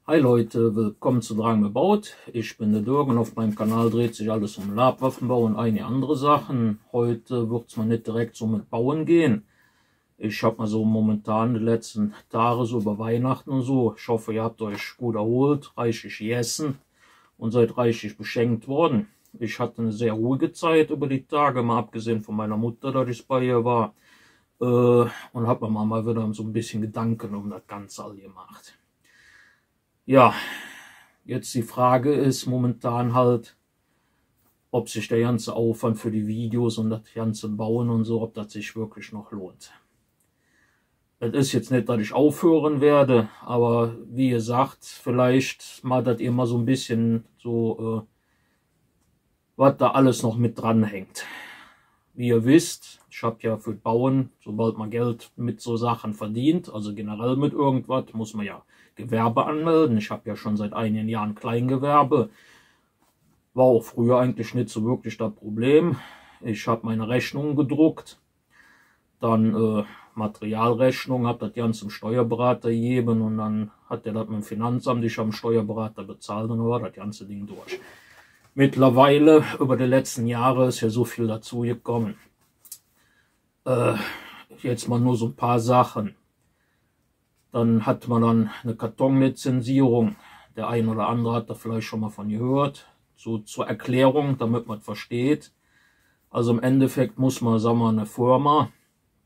Hi Leute, willkommen zu Drang gebaut. Ich bin der Dirk und auf meinem Kanal dreht sich alles um Labwaffenbau und einige andere Sachen. Heute wird es mal nicht direkt so mit Bauen gehen. Ich habe mal so momentan die letzten Tage so über Weihnachten und so. Ich hoffe, ihr habt euch gut erholt, reichlich gegessen und seid reichlich beschenkt worden. Ich hatte eine sehr ruhige Zeit über die Tage, mal abgesehen von meiner Mutter, dass ich bei ihr war. Und habe mir mal wieder so ein bisschen Gedanken um das Ganze all gemacht. Ja, jetzt die Frage ist momentan halt, ob sich der ganze Aufwand für die Videos und das ganze Bauen und so, ob das sich wirklich noch lohnt. Es ist jetzt nicht, dass ich aufhören werde, aber wie gesagt, vielleicht mal, dass ihr mal so ein bisschen so, was da alles noch mit dran hängt. Wie ihr wisst, ich habe ja für Bauen, sobald man Geld mit so Sachen verdient, also generell mit irgendwas, muss man ja Gewerbe anmelden. Ich habe ja schon seit einigen Jahren Kleingewerbe. War auch früher eigentlich nicht so wirklich das Problem. Ich habe meine Rechnungen gedruckt, dann Materialrechnung, habe das Ganze dem Steuerberater gegeben und dann hat der das mit dem Finanzamt, ich habe dem Steuerberater bezahlt und dann war das ganze Ding durch. Mittlerweile, über die letzten Jahre, ist ja so viel dazu gekommen. Jetzt mal nur so ein paar Sachen. Dann hat man dann eine Kartonlizenzierung. Der ein oder andere hat da vielleicht schon mal von gehört. So zur Erklärung, damit man es versteht. Also im Endeffekt muss man, sagen wir, eine Firma,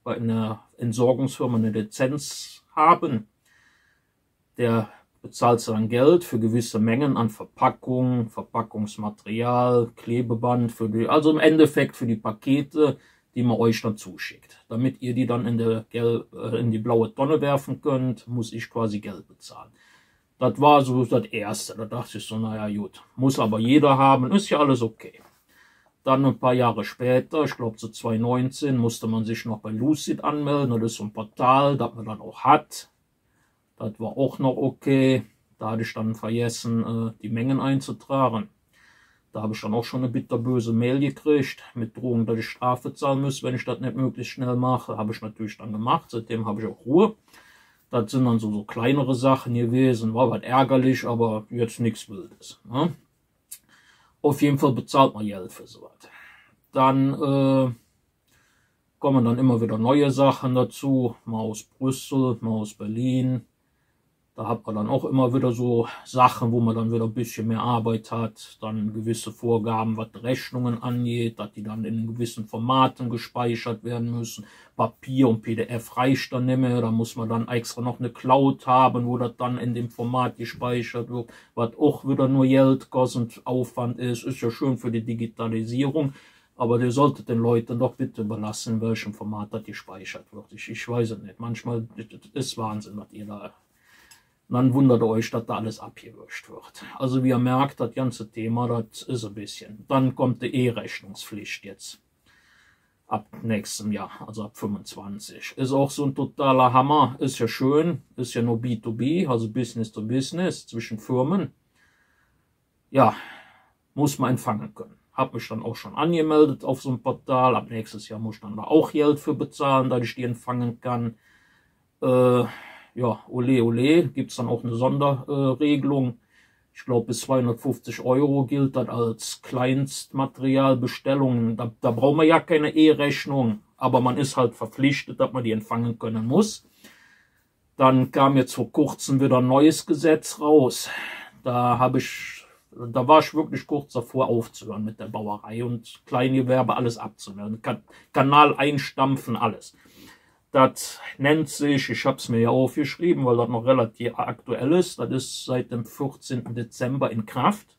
bei einer Entsorgungsfirma eine Lizenz haben. Der bezahlt dann Geld für gewisse Mengen an Verpackung, Verpackungsmaterial, Klebeband, also im Endeffekt für die Pakete, die man euch dann zuschickt. Damit ihr die dann in die blaue Tonne werfen könnt, muss ich quasi Geld bezahlen. Das war so das Erste. Da dachte ich so, naja gut, muss aber jeder haben, ist ja alles okay. Dann ein paar Jahre später, ich glaube so 2019, musste man sich noch bei Lucid anmelden. Das ist so ein Portal, das man dann auch hat. Das war auch noch okay. Da hatte ich dann vergessen, die Mengen einzutragen. Da habe ich dann auch schon eine bitterböse Mail gekriegt mit Drohung, dass ich Strafe zahlen muss, wenn ich das nicht möglichst schnell mache. Habe ich natürlich dann gemacht. Seitdem habe ich auch Ruhe. Das sind dann so kleinere Sachen gewesen. War was ärgerlich, aber jetzt nichts Wildes. Ne? Auf jeden Fall bezahlt man Geld für sowas. Dann kommen dann immer wieder neue Sachen dazu. Mal aus Brüssel, mal aus Berlin. Da hat man dann auch immer wieder so Sachen, wo man dann wieder ein bisschen mehr Arbeit hat. Dann gewisse Vorgaben, was Rechnungen angeht, dass die dann in gewissen Formaten gespeichert werden müssen. Papier und PDF reicht dann nicht mehr. Da muss man dann extra noch eine Cloud haben, wo das dann in dem Format gespeichert wird. Was auch wieder nur Geld kostet und Aufwand ist. Ist ja schön für die Digitalisierung. Aber ihr solltet den Leuten doch bitte überlassen, in welchem Format das gespeichert wird. Ich weiß es nicht. Manchmal ist Wahnsinn, was ihr da... Dann wundert euch, dass da alles abgewischt wird. Also wie ihr merkt, das ganze Thema, das ist ein bisschen. Dann kommt die E-Rechnungspflicht jetzt. Ab nächstem Jahr, also ab 25. Ist auch so ein totaler Hammer. Ist ja schön. Ist ja nur B2B, also Business to Business zwischen Firmen. Ja, muss man empfangen können. Habe mich dann auch schon angemeldet auf so einem Portal. Ab nächstes Jahr muss ich dann da auch Geld für bezahlen, dass ich die empfangen kann. Ja, ole ole, gibt es dann auch eine Sonderregelung. Ich glaube, bis 250 € gilt das als Kleinstmaterialbestellung. Da braucht man ja keine E-Rechnung, aber man ist halt verpflichtet, dass man die empfangen können muss. Dann kam jetzt vor kurzem wieder ein neues Gesetz raus. Da war ich wirklich kurz davor aufzuhören mit der Bauerei und Kleingewerbe alles abzumelden. Kanal einstampfen, alles. Das nennt sich, ich habe es mir ja aufgeschrieben, weil das noch relativ aktuell ist, das ist seit dem 14. Dezember in Kraft.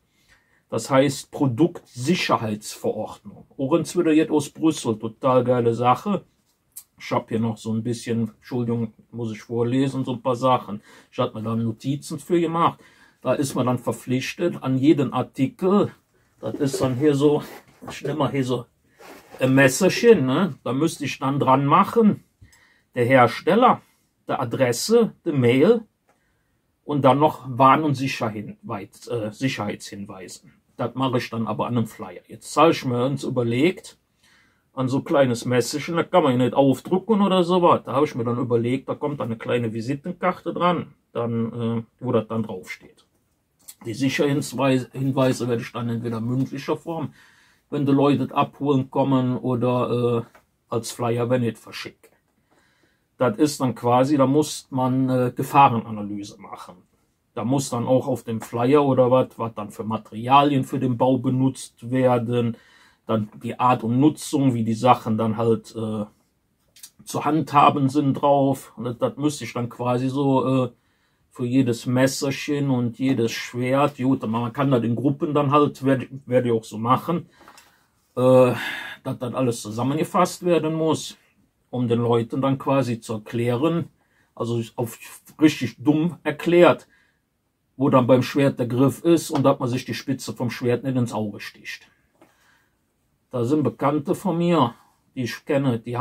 Das heißt Produktsicherheitsverordnung. Uns wieder jetzt aus Brüssel, total geile Sache. Ich habe hier noch so ein bisschen, Entschuldigung, muss ich vorlesen, so ein paar Sachen. Ich habe mir da Notizen für gemacht. Da ist man dann verpflichtet, an jeden Artikel, das ist dann hier so, ich nehme mal hier so ein Messerchen, ne? Da müsste ich dann dran machen. Der Hersteller, der Adresse, der Mail und dann noch Warn- und Sicherheitshinweisen. Das mache ich dann aber an einem Flyer. Jetzt habe ich mir uns überlegt, an so ein kleines Messerchen, da kann man ja nicht aufdrucken oder sowas. Da habe ich mir dann überlegt, da kommt dann eine kleine Visitenkarte dran, dann, wo das dann draufsteht. Die Sicherheitshinweise werde ich dann entweder mündlicher Form, wenn die Leute abholen kommen, oder als Flyer, wenn nicht, verschicken. Das ist dann quasi, da muss man Gefahrenanalyse machen. Da muss dann auch auf dem Flyer oder was dann für Materialien für den Bau benutzt werden, dann die Art und Nutzung, wie die Sachen dann halt zu handhaben sind drauf. Und das müsste ich dann quasi so für jedes Messerchen und jedes Schwert, gut, man kann das in Gruppen dann halt, werde ich auch so machen, dass dann alles zusammengefasst werden muss, um den Leuten dann quasi zu erklären, also auf richtig dumm erklärt, wo dann beim Schwert der Griff ist und dass man sich die Spitze vom Schwert nicht ins Auge sticht. Da sind Bekannte von mir, die ich kenne, die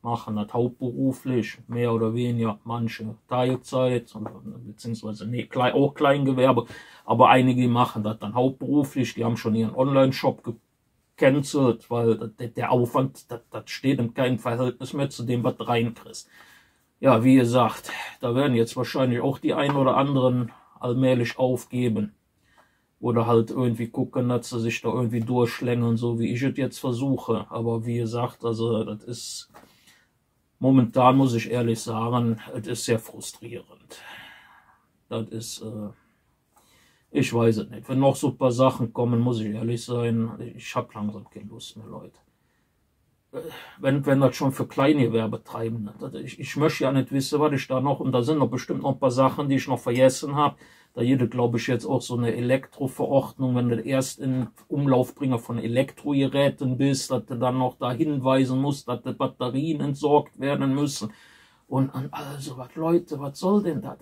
machen das hauptberuflich, mehr oder weniger, manche Teilzeit, beziehungsweise auch Kleingewerbe, aber einige machen das dann hauptberuflich, die haben schon ihren Online-Shop gecancelt, weil der Aufwand, das steht in keinem Verhältnis mehr zu dem, was du reinkriegst. Ja, wie gesagt, da werden jetzt wahrscheinlich auch die einen oder anderen allmählich aufgeben. Oder halt irgendwie gucken, dass sie sich da irgendwie durchschlängeln, so wie ich es jetzt versuche. Aber wie gesagt, also das ist, momentan muss ich ehrlich sagen, es ist sehr frustrierend. Das ist, ich weiß es nicht. Wenn noch so ein paar Sachen kommen, muss ich ehrlich sein, ich habe langsam keine Lust mehr, Leute. Wenn das schon für Kleingewerbe treiben. Ich möchte ja nicht wissen, was ich da noch, und da sind noch bestimmt noch ein paar Sachen, die ich noch vergessen habe. Da jede, glaube ich, jetzt auch so eine Elektroverordnung, wenn du erst in Umlaufbringer von Elektrogeräten bist, dass du dann noch da hinweisen musst, dass die Batterien entsorgt werden müssen. Und also, was Leute, was soll denn das?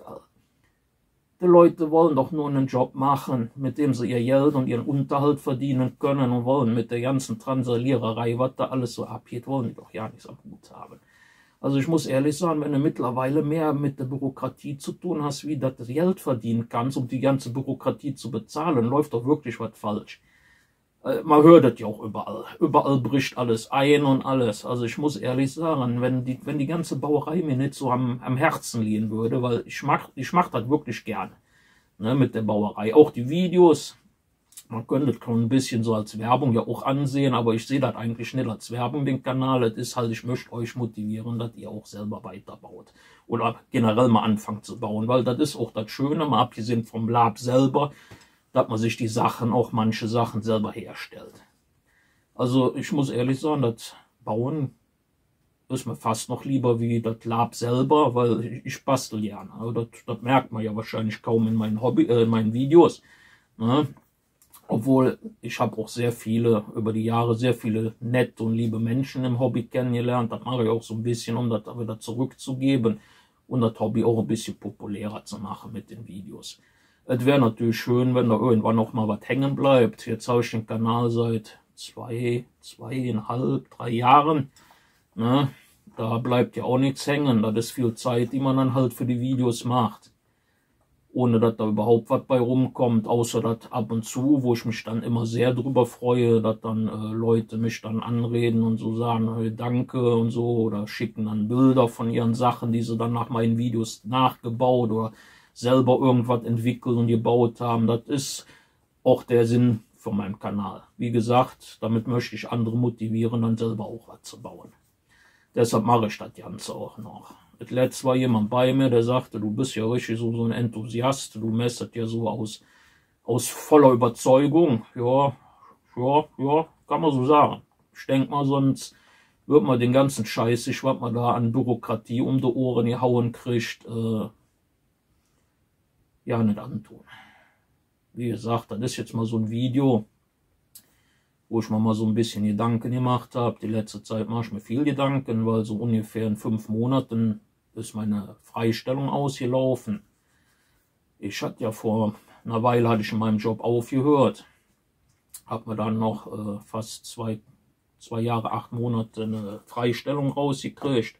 Die Leute wollen doch nur einen Job machen, mit dem sie ihr Geld und ihren Unterhalt verdienen können, und wollen mit der ganzen Transaliererei, was da alles so abgeht, wollen die doch ja nichts am Hut haben. Also ich muss ehrlich sagen, wenn du mittlerweile mehr mit der Bürokratie zu tun hast, wie dass du Geld verdienen kannst, um die ganze Bürokratie zu bezahlen, läuft doch wirklich was falsch. Man hört das ja auch überall. Überall bricht alles ein und alles. Also ich muss ehrlich sagen, wenn die ganze Bauerei mir nicht so am Herzen liegen würde, weil ich mach das wirklich gerne, ne, mit der Bauerei. Auch die Videos, man könnte das ein bisschen so als Werbung ja auch ansehen, aber ich sehe das eigentlich nicht als Werbung, den Kanal. Das ist halt, ich möchte euch motivieren, dass ihr auch selber weiterbaut. Oder generell mal anfangt zu bauen, weil das ist auch das Schöne, mal abgesehen vom Lab selber, dass man sich die Sachen, auch manche Sachen selber herstellt. Also ich muss ehrlich sagen, das Bauen ist mir fast noch lieber wie das Lab selber, weil ich bastel gerne. Also das merkt man ja wahrscheinlich kaum in meinen meinen Videos. Ne? Obwohl ich habe auch über die Jahre sehr viele nette und liebe Menschen im Hobby kennengelernt. Das mache ich auch so ein bisschen, um das wieder zurückzugeben und das Hobby auch ein bisschen populärer zu machen mit den Videos. Es wäre natürlich schön, wenn da irgendwann noch mal was hängen bleibt. Jetzt habe ich den Kanal seit 2,5, 3 Jahren. Ne? Da bleibt ja auch nichts hängen. Das ist viel Zeit, die man dann halt für die Videos macht. Ohne dass da überhaupt was bei rumkommt, außer das ab und zu, wo ich mich dann immer sehr drüber freue, dass dann Leute mich dann anreden und so sagen, hey, danke und so, oder schicken dann Bilder von ihren Sachen, die sie dann nach meinen Videos nachgebaut oder selber irgendwas entwickelt und gebaut haben. Das ist auch der Sinn von meinem Kanal. Wie gesagt, damit möchte ich andere motivieren, dann selber auch was zu bauen. Deshalb mache ich das Ganze auch noch. Letztes war jemand bei mir, der sagte, du bist ja richtig so ein Enthusiast, du messert ja so aus voller Überzeugung. Ja, kann man so sagen. Ich denke mal, sonst wird man den ganzen Scheiß, was man da an Bürokratie um die Ohren gehauen kriegt, ja nicht antun. Wie gesagt, das ist jetzt mal so ein Video, wo ich mir mal so ein bisschen Gedanken gemacht habe. Die letzte Zeit mache ich mir viel Gedanken, weil so ungefähr in 5 Monaten ist meine Freistellung ausgelaufen. Ich hatte ja vor einer Weile, hatte ich in meinem Job aufgehört. Habe mir dann noch fast 2 Jahre, 8 Monate eine Freistellung rausgekriegt.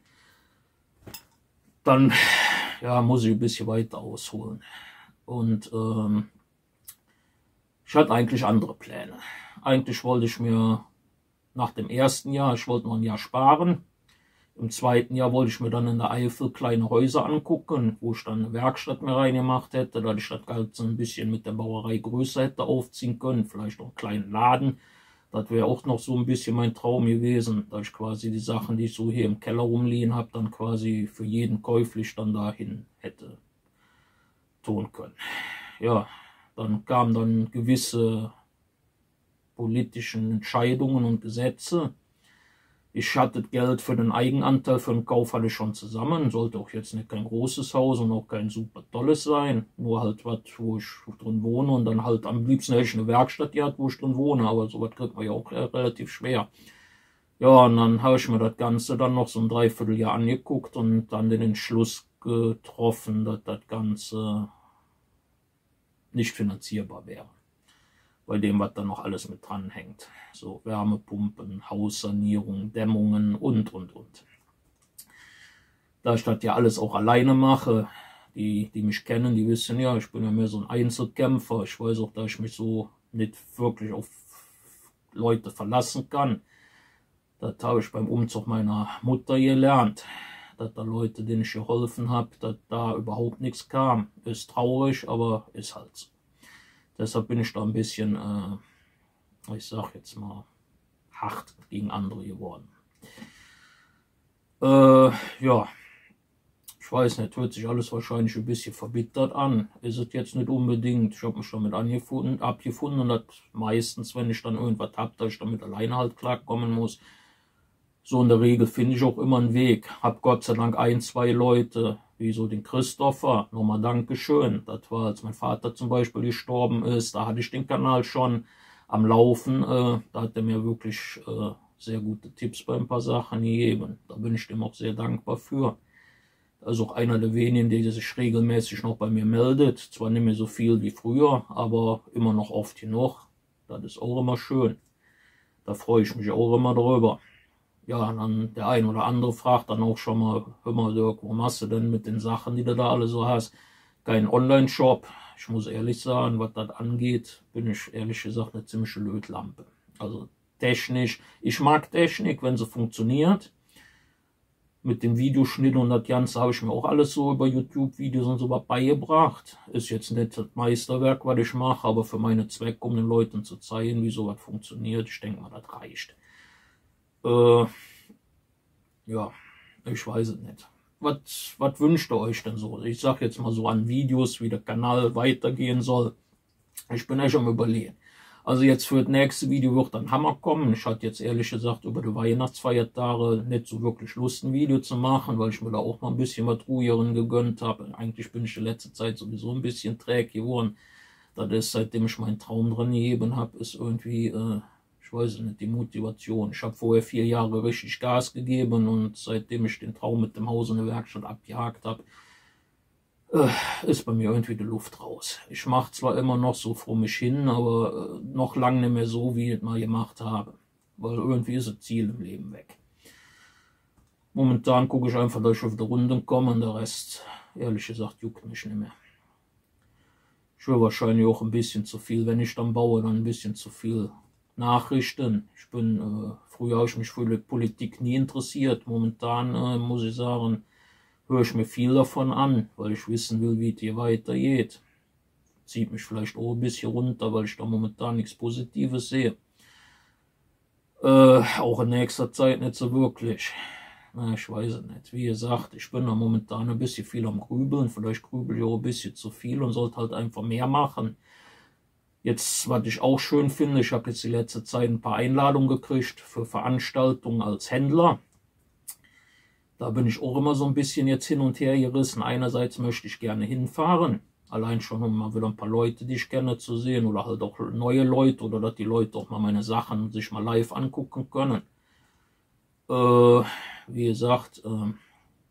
Dann ja, muss ich ein bisschen weiter ausholen. Und ich hatte eigentlich andere Pläne. Eigentlich wollte ich mir nach dem ersten Jahr, ich wollte noch ein Jahr sparen. Im zweiten Jahr wollte ich mir dann in der Eifel kleine Häuser angucken, wo ich dann eine Werkstatt mir reingemacht hätte, da ich das Ganze ein bisschen mit der Bauerei größer hätte aufziehen können, vielleicht noch einen kleinen Laden. Das wäre auch noch so ein bisschen mein Traum gewesen, da ich quasi die Sachen, die ich so hier im Keller rumliegen habe, dann quasi für jeden käuflich dann dahin hätte tun können. Ja, dann kamen dann gewisse politischen Entscheidungen und Gesetze. Ich hatte Geld für den Eigenanteil für den Kauf hatte ich schon zusammen, sollte auch jetzt nicht kein großes Haus und auch kein super tolles sein, nur halt was, wo ich drin wohne und dann halt am liebsten hätte ich eine Werkstatt gehabt, wo ich drin wohne, aber sowas kriegt man ja auch relativ schwer. Ja, und dann habe ich mir das Ganze dann noch so ein Dreivierteljahr angeguckt und dann den Entschluss getroffen, dass das Ganze nicht finanzierbar wäre. Bei dem, was da noch alles mit dran hängt. So Wärmepumpen, Haussanierung, Dämmungen und. Da ich das ja alles auch alleine mache, die mich kennen, die wissen ja, ich bin ja mehr so ein Einzelkämpfer. Ich weiß auch, dass ich mich so nicht wirklich auf Leute verlassen kann. Das habe ich beim Umzug meiner Mutter gelernt. Dass da Leute, denen ich geholfen habe, dass da überhaupt nichts kam. Ist traurig, aber ist halt so. Deshalb bin ich da ein bisschen, ich sag jetzt mal, hart gegen andere geworden. Ja, ich weiß nicht, hört sich alles wahrscheinlich ein bisschen verbittert an. Ist es jetzt nicht unbedingt. Ich habe mich damit abgefunden und das meistens, wenn ich dann irgendwas habe, dass ich damit alleine halt klarkommen muss. So in der Regel finde ich auch immer einen Weg. Hab Gott sei Dank ein, zwei Leute, wie so den Christopher, nochmal Dankeschön. Das war, als mein Vater zum Beispiel gestorben ist, da hatte ich den Kanal schon am Laufen. Da hat er mir wirklich sehr gute Tipps bei ein paar Sachen gegeben. Da bin ich dem auch sehr dankbar für. Das ist auch einer der wenigen, der sich regelmäßig noch bei mir meldet. Zwar nicht mehr so viel wie früher, aber immer noch oft genug. Das ist auch immer schön. Da freue ich mich auch immer drüber. Ja, dann der ein oder andere fragt dann auch schon mal, hör mal Dirk, wo machst du denn mit den Sachen, die du da alle so hast? Kein Online-Shop. Ich muss ehrlich sagen, was das angeht, bin ich ehrlich gesagt eine ziemliche Lötlampe. Also technisch, ich mag Technik, wenn sie funktioniert. Mit dem Videoschnitt und das Ganze habe ich mir auch alles so über YouTube-Videos und so was beigebracht. Ist jetzt nicht das Meisterwerk, was ich mache, aber für meine Zwecke, um den Leuten zu zeigen, wie sowas funktioniert, ich denke mal, das reicht. Ja, ich weiß es nicht. Was wünscht ihr euch denn so? Ich sag jetzt mal so an Videos, wie der Kanal weitergehen soll. Ich bin echt am Überlegen. Also jetzt für das nächste Video wird ein Hammer kommen. Ich hatte jetzt ehrlich gesagt über die Weihnachtsfeiertage nicht so wirklich Lust, ein Video zu machen, weil ich mir da auch mal ein bisschen was ruhigeren gegönnt habe. Eigentlich bin ich in letzter Zeit sowieso ein bisschen träge geworden. Das ist, seitdem ich meinen Traum dran gegeben habe, ist irgendwie... ich weiß nicht, die Motivation. Ich habe vorher 4 Jahre richtig Gas gegeben und seitdem ich den Traum mit dem Haus und der Werkstatt abgehakt habe, ist bei mir irgendwie die Luft raus. Ich mache zwar immer noch so vor mich hin, aber noch lange nicht mehr so, wie ich es mal gemacht habe. Weil irgendwie ist das Ziel im Leben weg. Momentan gucke ich einfach, dass ich auf die Runden komme und der Rest, ehrlich gesagt, juckt mich nicht mehr. Ich will wahrscheinlich auch ein bisschen zu viel, wenn ich dann baue, dann ein bisschen zu viel Nachrichten. Ich bin, früher habe ich mich für die Politik nie interessiert. Momentan muss ich sagen, höre ich mir viel davon an, weil ich wissen will, wie es hier weitergeht. Zieht mich vielleicht auch ein bisschen runter, weil ich da momentan nichts Positives sehe. Auch in nächster Zeit nicht so wirklich. Na, ich weiß es nicht. Wie gesagt, ich bin da momentan ein bisschen viel am Grübeln. Vielleicht grübel ich auch ein bisschen zu viel und sollte halt einfach mehr machen. Jetzt, was ich auch schön finde, ich habe jetzt die letzte Zeit ein paar Einladungen gekriegt für Veranstaltungen als Händler. Da bin ich auch immer so ein bisschen jetzt hin und her gerissen. Einerseits möchte ich gerne hinfahren, allein schon um mal wieder ein paar Leute, die ich kenne, zu sehen oder halt auch neue Leute oder dass die Leute auch mal meine Sachen sich mal live angucken können. Wie gesagt,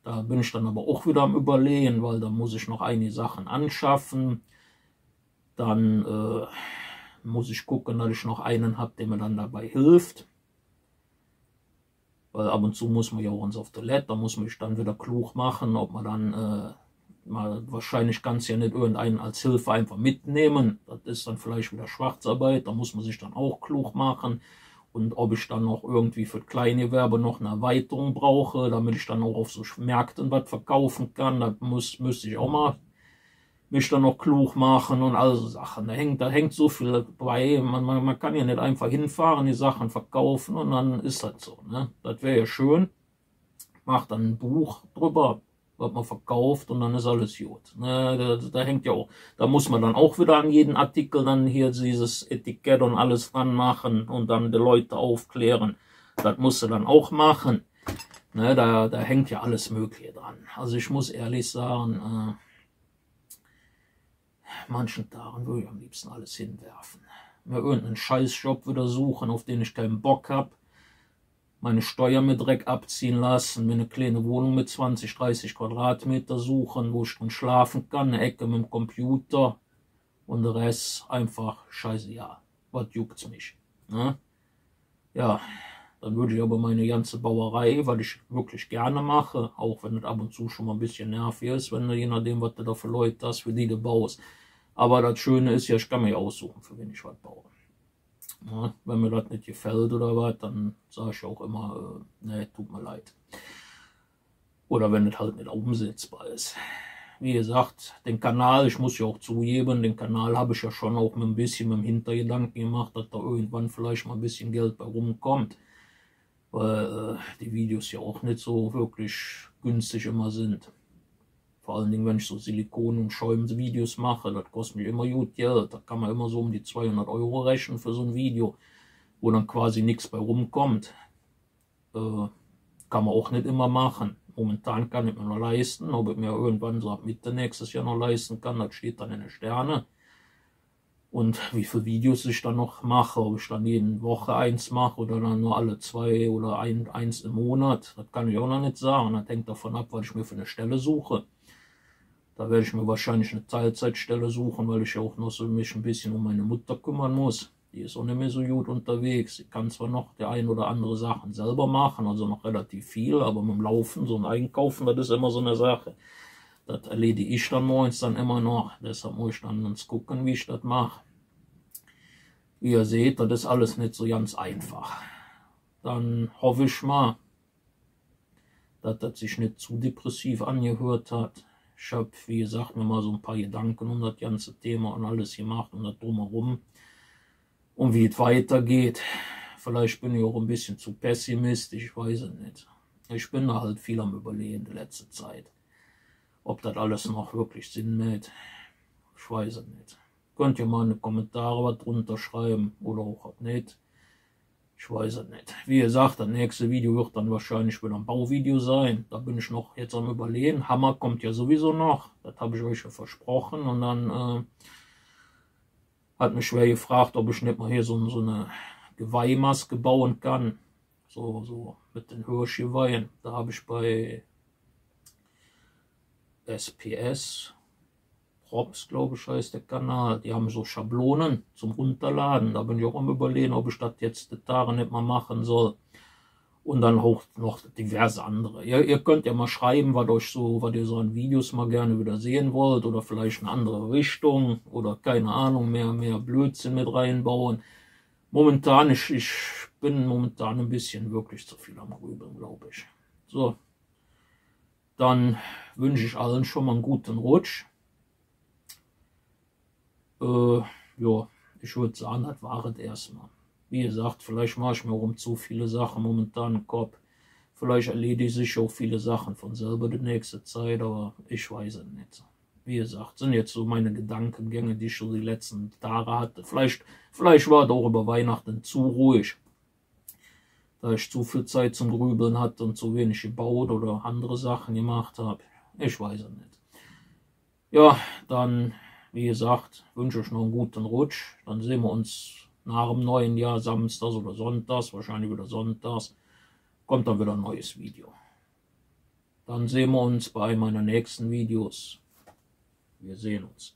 da bin ich dann aber auch wieder am Überlegen, weil da muss ich noch einige Sachen anschaffen. Dann muss ich gucken, dass ich noch einen habe, der mir dann dabei hilft. Weil ab und zu muss man ja auch auf Toilette, da muss man sich dann wieder klug machen, ob man dann, wahrscheinlich kann es ja nicht irgendeinen als Hilfe einfach mitnehmen. Das ist dann vielleicht wieder Schwarzarbeit, da muss man sich dann auch klug machen. und ob ich dann noch irgendwie für Kleingewerbe noch eine Erweiterung brauche, damit ich dann auch auf so Märkten was verkaufen kann. Das müsste ich auch mal mich dann noch klug machen und all so Sachen. Da hängt so viel bei. Man kann ja nicht einfach hinfahren, die Sachen verkaufen und dann ist das so. Ne? Das wäre ja schön. Macht dann ein Buch drüber, was man verkauft und dann ist alles gut. Ne? Da hängt ja auch, da muss man dann auch wieder an jeden Artikel dann hier dieses Etikett und alles dran machen und dann die Leute aufklären. Das musst du dann auch machen. Ne? Da hängt ja alles Mögliche dran. Also ich muss ehrlich sagen, manchen Tagen würde ich am liebsten alles hinwerfen. Mir irgendeinen Scheißjob wieder suchen, auf den ich keinen Bock habe. Meine Steuer mit Dreck abziehen lassen, mir eine kleine Wohnung mit 20, 30 Quadratmeter suchen, wo ich drin schlafen kann, eine Ecke mit dem Computer und der Rest einfach scheiße, ja, was juckt's mich. Ne? Ja, dann würde ich aber meine ganze Bauerei, was ich wirklich gerne mache, auch wenn es ab und zu schon mal ein bisschen nervig ist, wenn du je nachdem, was du da für Leute hast, für die du baust. Aber das Schöne ist ja, ich kann mir aussuchen, für wen ich was baue. Ja, wenn mir das nicht gefällt oder was, dann sage ich auch immer, ne, tut mir leid. Oder wenn es halt nicht umsetzbar ist. Wie gesagt, den Kanal, ich muss ja auch zugeben, den Kanal habe ich ja schon auch mit ein bisschen mit dem Hintergedanken gemacht, dass da irgendwann vielleicht mal ein bisschen Geld bei rumkommt. Weil die Videos ja auch nicht so wirklich günstig immer sind. Vor allen Dingen, wenn ich so Silikon- und Schäumvideos mache, das kostet mich immer gut Geld. Da kann man immer so um die 200 € rechnen für so ein Video, wo dann quasi nichts bei rumkommt. Kann man auch nicht immer machen. Momentan kann ich mir noch leisten, ob ich mir irgendwann so ab Mitte nächstes Jahr noch leisten kann, das steht dann in den Sternen. Und wie viele Videos ich dann noch mache, ob ich dann jede Woche eins mache oder dann nur alle 2 oder eins im Monat, das kann ich auch noch nicht sagen. Das hängt davon ab, was ich mir für eine Stelle suche. Da werde ich mir wahrscheinlich eine Teilzeitstelle suchen, weil ich ja auch noch so mich ein bisschen um meine Mutter kümmern muss. Die ist auch nicht mehr so gut unterwegs. Sie kann zwar noch der ein oder andere Sachen selber machen, also noch relativ viel, aber mit dem Laufen, so ein Einkaufen, das ist immer so eine Sache. Das erledige ich dann morgens dann immer noch. Deshalb muss ich dann ganz gucken, wie ich das mache. Wie ihr seht, das ist alles nicht so ganz einfach. Dann hoffe ich mal, dass das sich nicht zu depressiv angehört hat. Ich habe, wie gesagt, mir mal so ein paar Gedanken um das ganze Thema und alles gemacht und das drumherum. Und wie es weitergeht. Vielleicht bin ich auch ein bisschen zu pessimistisch, ich weiß es nicht. Ich bin da halt viel am Überlegen die letzte Zeit. Ob das alles noch wirklich Sinn macht, ich weiß es nicht. Könnt ihr mal in die Kommentare was drunter schreiben oder auch nicht. Ich weiß es nicht. Wie gesagt, das nächste Video wird dann wahrscheinlich wieder ein Bauvideo sein. Da bin ich noch jetzt am Überlegen. Hammer kommt ja sowieso noch. Das habe ich euch ja versprochen. Und dann hat mich schwer gefragt, ob ich nicht mal hier so eine Geweihmaske bauen kann. So mit den Hirschgeweihen. Da habe ich bei SPS, Props, glaube ich, heißt der Kanal. Die haben so Schablonen zum Runterladen. Da bin ich auch am Überlegen, ob ich das jetzt die Tage nicht mal machen soll. Und dann auch noch diverse andere. Ihr könnt ja mal schreiben, was ihr so an Videos mal gerne wieder sehen wollt. Oder vielleicht eine andere Richtung. Oder keine Ahnung, mehr Blödsinn mit reinbauen. Momentan, ich bin momentan ein bisschen wirklich zu viel am Grübeln, glaube ich. So. Dann wünsche ich allen schon mal einen guten Rutsch. Ja, ich würde sagen, das war es erstmal. Wie gesagt, vielleicht mache ich mir um zu viele Sachen momentan im Kopf. Vielleicht erledige sich auch viele Sachen von selber die nächste Zeit, aber ich weiß es nicht. Wie gesagt, sind jetzt so meine Gedankengänge, die ich schon die letzten Tage hatte. Vielleicht war es auch über Weihnachten zu ruhig, da ich zu viel Zeit zum Grübeln hatte und zu wenig gebaut oder andere Sachen gemacht habe. Ich weiß es nicht. Ja, dann, wie gesagt, wünsche ich noch einen guten Rutsch. Dann sehen wir uns nach dem neuen Jahr, samstags oder sonntags, wahrscheinlich wieder sonntags, kommt dann wieder ein neues Video. Dann sehen wir uns bei meiner nächsten Videos. Wir sehen uns.